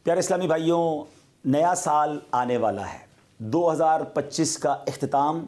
پیارے اسلامی بھائیوں، نیا سال آنے والا ہے۔ 2025 کا اختتام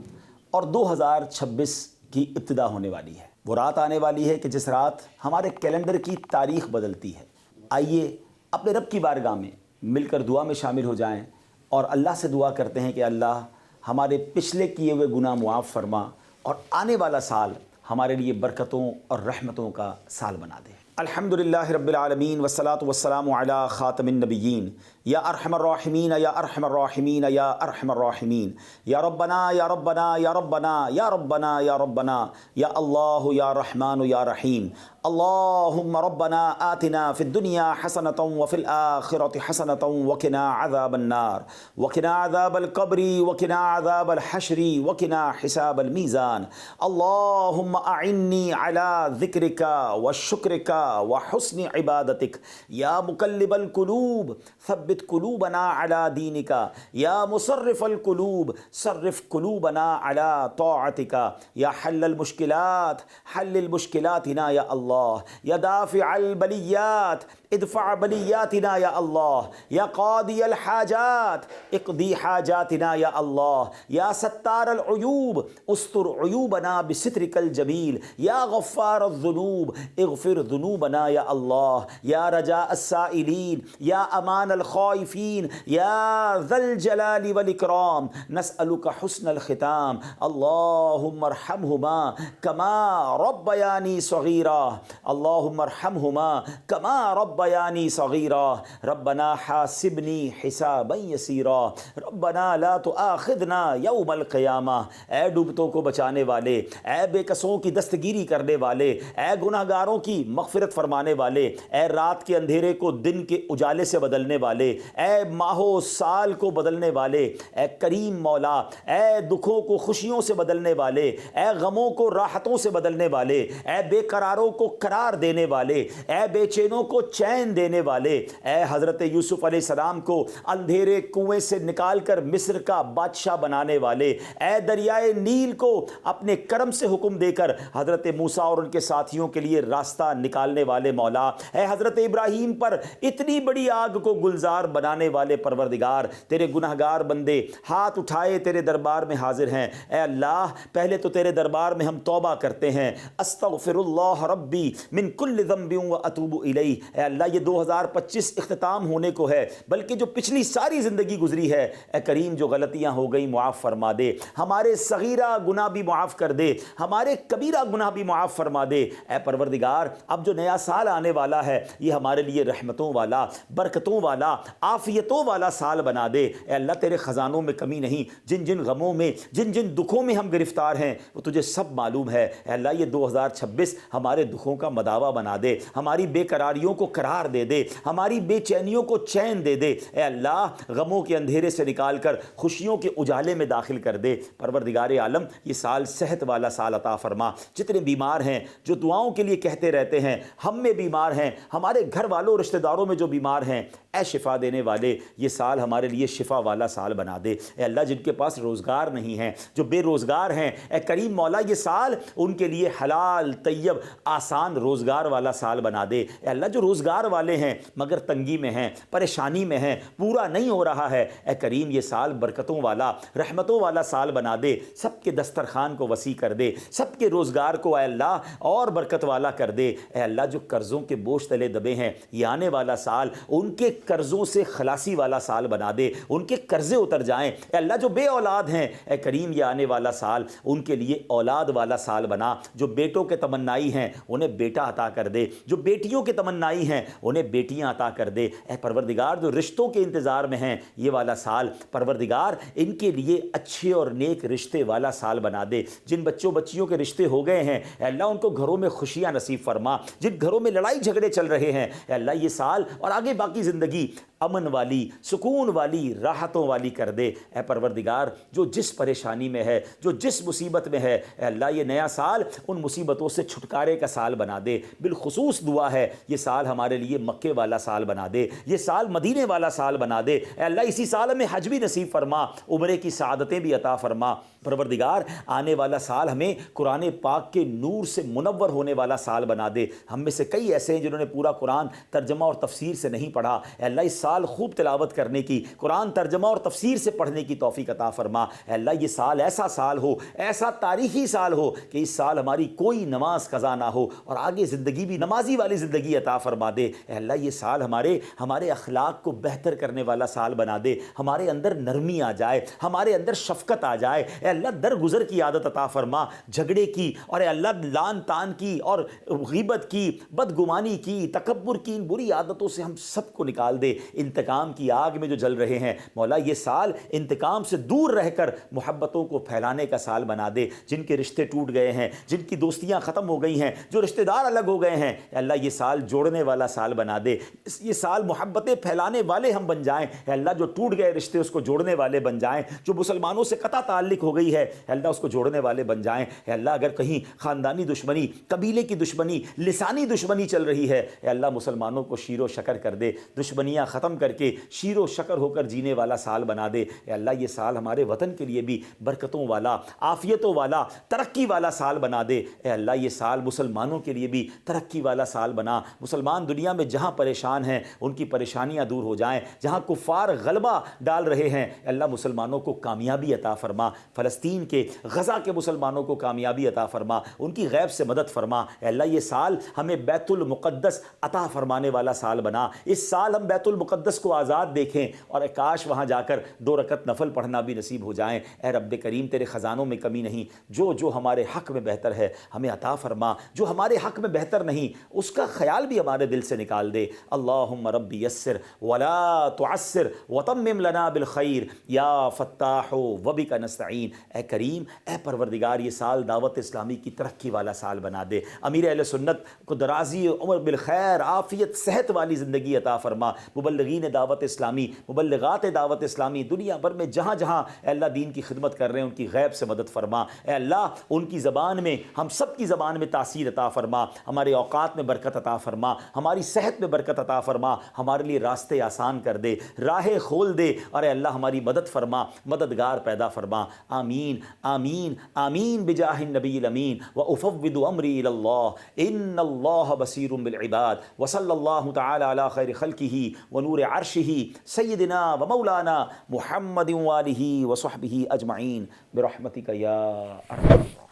اور 2026 کی ابتدا ہونے والی ہے۔ وہ رات آنے والی ہے کہ جس رات ہمارے کیلنڈر کی تاریخ بدلتی ہے۔ آئیے اپنے رب کی بارگاہ میں مل کر دعا میں شامل ہو جائیں اور اللہ سے دعا کرتے ہیں کہ اللہ ہمارے پچھلے کیے ہوئے گناہ معاف فرما اور آنے والا سال ہمارے لیے برکتوں اور رحمتوں کا سال بنا دے۔ الحمدللہ رب العالمین والصلاة والسلام علی خاتم النبیین یا ارحم الراحمین یا ارحم الراحمین یا ارحم الراحمین یا ربنا یا ربنا یا ربنا یا ربنا یا ربنا یا اللہ یا رحمان یا رحیم۔ اللہم ربنا آتنا فی الدنیا حسنة وفی الآخرة حسنة وقنا عذاب النار وقنا عذاب القبر وقنا عذاب الحشر وقنا حساب المیزان۔ اللہم اعنی علی ذکرک وشکرک وحسن عبادتک یا مقلب القلوب ثبت قلوبنا علی دینک یا مصرف القلوب صرف قلوبنا علی طاعتک یا حل المشکلات حل المشکلاتنا یا اللہ یا دافع البلیات ادفع بلیاتنا یا اللہ یا قاضی الحاجات اقضی حاجاتنا یا اللہ یا ستار العیوب استر عیوبنا بسترک الجمیل یا غفار الذنوب اغفر ذنوبنا یا اللہ یا رجاء السائلین یا امان الخائفین یا ذا الجلال والاکرام نسألک حسن الختام۔ اللہم ارحمہما کما ربیانی صغیرا اللہم ارحمہما کما ربیانی صغیرا ربنا حاسبنی حسابا یسیرا ربنا لا تؤاخذنا یوم القیامہ۔ اے ڈوبتوں کو بچانے والے، اے بے کسوں کی دستگیری کرنے والے، اے گناہگاروں کی مغفرت فرمانے والے، اے رات کے اندھیرے کو دن کے اجالے سے بدلنے والے، اے ماہ و سال کو بدلنے والے، اے کریم مولا، اے دکھوں کو خوشیوں سے بدلنے والے، اے غموں کو راحتوں سے بدلنے والے، اے بے قراروں کو قرار دینے والے، اے بے چینوں کو چین دینے والے، اے حضرت یوسف علیہ السلام کو اندھیرے کنویں سے نکال کر مصر کا بادشاہ بنانے والے، اے دریائے نیل کو اپنے کرم سے حکم دے کر حضرت موسیٰ اور ان کے ساتھیوں کے لیے راستہ نکالنے والے مولا، اے حضرت ابراہیم پر اتنی بڑی آگ کو گلزار بنانے والے پروردگار، تیرے گناہگار بندے ہاتھ اٹھائے تیرے دربار میں حاضر ہیں۔ اے اللہ پہلے تو تیرے دربار میں ہم توبہ کرتے ہیں، استغفر اللہ ربی من کل ذنب واتوب الیہ۔ اے اللہ یہ 2025 اختتام ہونے کو ہے، بلکہ جو پچھلی ساری زندگی گزری ہے اے کریم جو غلطیاں ہو گئی معاف فرما دے، ہمارے صغیرہ گناہ بھی معاف کر دے، ہمارے کبیرہ گناہ بھی معاف فرما دے۔ اے پروردگار اب جو نیا سال آنے والا ہے یہ ہمارے لیے رحمتوں والا، برکتوں والا، عافیتوں والا سال بنا دے۔ اے اللہ تیرے خزانوں میں کمی نہیں، جن جن غموں میں جن جن دکھوں میں ہم گرفتار ہیں وہ تجھے سب معلوم ہے۔ اے اللہ یہ 2026 ہمارے دکھوں کا مداوا بنا دے، ہماری بے قراریوں کو قرار دے دے، ہماری بے چینیوں کو چین دے دے۔ اے اللہ غموں کے اندھیرے سے نکال کر خوشیوں کے اجالے میں داخل کر دے۔ پروردگار عالم یہ سال صحت والا سال عطا فرما۔ جتنے بیمار ہیں جو دعاؤں کے لیے کہتے رہتے ہیں، ہم میں بیمار ہیں، ہمارے گھر والوں رشتہ داروں میں جو بیمار ہیں، اے شفا دینے والے یہ سال ہمارے لیے شفا والا سال بنا دے۔ اے اللہ جن کے پاس روزگار نہیں ہیں، جو بے روزگار ہیں، اے کریم مولا یہ سال ان کے لیے حلال طیب آسان روزگار والا سال بنا دے۔ اے اللہ جو روزگار والے ہیں مگر تنگی میں ہیں، پریشانی میں ہیں، پورا نہیں ہو رہا ہے، اے کریم یہ سال برکتوں والا، رحمتوں والا سال بنا دے۔ سب کے دسترخوان کو وسیع کر دے، سب کے روزگار کو اے اللہ اور برکت والا کر دے۔ اے اللہ جو قرضوں کے بوجھ تلے دبے ہیں یہ آنے والا سال ان کے قرضوں سے خلاصی والا سال بنا دے، ان کے قرضے اتر جائیں۔ اے اللہ جو بے اولاد ہیں اے کریم یہ آنے والا سال ان کے لیے اولاد والا سال بنا۔ جو بیٹوں کے تمنائی ہیں انہیں بیٹا عطا کر دے، جو بیٹیوں کے تمنائی ہیں انہیں بیٹیاں عطا کر دے۔ اے پروردگار جو رشتوں کے انتظار میں ہیں یہ والا سال پروردگار ان کے لیے اچھے اور نیک رشتے والا سال بنا دے۔ جن بچوں بچیوں کے رشتے ہو گئے ہیں اے اللہ ان کو گھروں میں خوشیاں نصیب فرما، جن گھروں میں لڑائی جھگڑے چل رہے ہیں اے اللہ یہ سال اور آگے باقی زندگی امن والی، سکون والی، راحتوں والی کر دے۔ اے پروردگار جو جس پریشانی میں ہے، جو جس مصیبت میں ہے اے اللہ یہ نیا سال ان مصیبتوں سے چھٹکارے کا سال بنا دے۔ بالخصوص دعا ہے یہ سال ہمارے لیے مکے والا سال بنا دے، یہ سال مدینے والا سال بنا دے۔ اے اللہ اسی سال ہمیں حج بھی نصیب فرما، عمرے کی سعادتیں بھی عطا فرما۔ پروردگار آنے والا سال ہمیں قرآن پاک کے نور سے منور ہونے والا سال بنا دے۔ ہم میں سے کئی ایسے ہیں جنہوں نے پورا قرآن ترجمہ اور تفسیر سے نہیں پڑھا، اے اللہ اس سال خوب تلاوت کرنے کی، قرآن ترجمہ اور تفسیر سے پڑھنے کی توفیق عطا فرما۔ اے اللہ یہ سال ایسا سال ہو، ایسا تاریخی سال ہو کہ اس سال ہماری کوئی نماز قضا نہ ہو اور آگے زندگی بھی نمازی والی زندگی عطا فرما دے۔ اے اللہ یہ سال ہمارے اخلاق کو بہتر کرنے والا سال بنا دے، ہمارے اندر نرمی آ جائے، ہمارے اندر شفقت آ جائے۔ اے اللہ درگزر کی عادت عطا فرما، جھگڑے کی اور اے اللہ لان تان کی اور غیبت کی، بدگمانی کی، تکبر کی ان بری عادتوں سے ہم سب کو نکال دے۔ انتقام کی آگ میں جو جل رہے ہیں مولا یہ سال انتقام سے دور رہ کر محبتوں کو پھیلانے کا سال بنا دے۔ جن کے رشتے ٹوٹ گئے ہیں، جن کی دوستیاں ختم ہو گئی ہیں، جو رشتہ دار الگ ہو گئے ہیں، اے اللہ یہ سال جوڑنے والا سال بنا دے۔ یہ سال محبتیں پھیلانے والے ہم بن جائیں۔ اے اللہ جو ٹوٹ گئے رشتے اس کو جوڑنے والے بن جائیں، جو مسلمانوں سے قطع تعلق ہو گئی ہے اے اللہ اس کو جوڑنے والے بن جائیں۔ اے اللہ اگر کہیں خاندانی دشمنی، قبیلے کی دشمنی، لسانی دشمنی چل رہی ہے اے اللہ مسلمانوں کو شیر و شکر کر دے، دشمنیاں ختم کر کے شیر و شکر ہو کر جینے والا سال بنا دے۔ اے اللہ یہ سال ہمارے وطن کے لیے بھی برکتوں والا، عافیتوں والا، ترقی والا سال بنا دے۔ اے اللہ یہ سال مسلمانوں کے لیے بھی ترقی والا سال بنا۔ مسلمان دنیا میں جہاں پریشان ہیں ان کی پریشانیاں دور ہو جائیں، جہاں کفار غلبہ ڈال رہے ہیں اے اللہ مسلمانوں کو کامیابی عطا فرما، فلسطین کے، غزہ کے مسلمانوں کو کامیابی عطا فرما، ان کی غیب سے مدد فرما۔ اے اللہ یہ سال ہمیں بیت المقدس عطا فرمانے والا سال بنا۔ اس سال ہم بیت المقدس کو آزاد دیکھیں اور کاش وہاں جا کر 2 رکعت نفل پڑھنا بھی نصیب ہو جائیں۔ اے رب کریم تیرے خزانوں میں کمی نہیں، جو ہمارے حق میں بہتر ہے ہمیں عطا فرما، جو ہمارے حق میں بہتر نہیں اس کا خیال بھی ہمارے دل سے نکال دے۔ اللہم رب یسر ولا تعسر وتمم لنا بالخیر یا فتاح وبک نستعین۔ اے کریم، اے پروردگار یہ سال دعوت اسلامی کی ترقی والا سال بنا دے۔ امیر اہل سنت کو درازی عمر بالخیر، عافیت، صحت والی زندگی عطا فرما۔ مبلغین دعوت اسلامی، مبلغات دعوت اسلامی دنیا بھر میں جہاں جہاں اے اللہ دین کی خدمت کر رہے ہیں ان کی غیب سے مدد فرما۔ اے اللہ ان کی زبان میں، ہم سب کی زبان میں تاثیر عطا فرما، ہمارے اوقات میں برکت عطا فرما، ہماری صحت میں برکت عطا فرما، ہمارے لیے راستے آسان کر دے، راہیں کھول دے اور اے اللہ ہماری مدد فرما، مددگار پیدا فرما۔ آمین آمین آمین بجاہ النبی الامین وافوض امری الی اللہ ان اللہ بصیر بالعباد وصلی اللہ تعالی علی خیر خلقہ ونور عرشہ سیدنا ومولانا محمد وآلہ وصحبہ اجمعین برحمتک یا ارحم الراحمین۔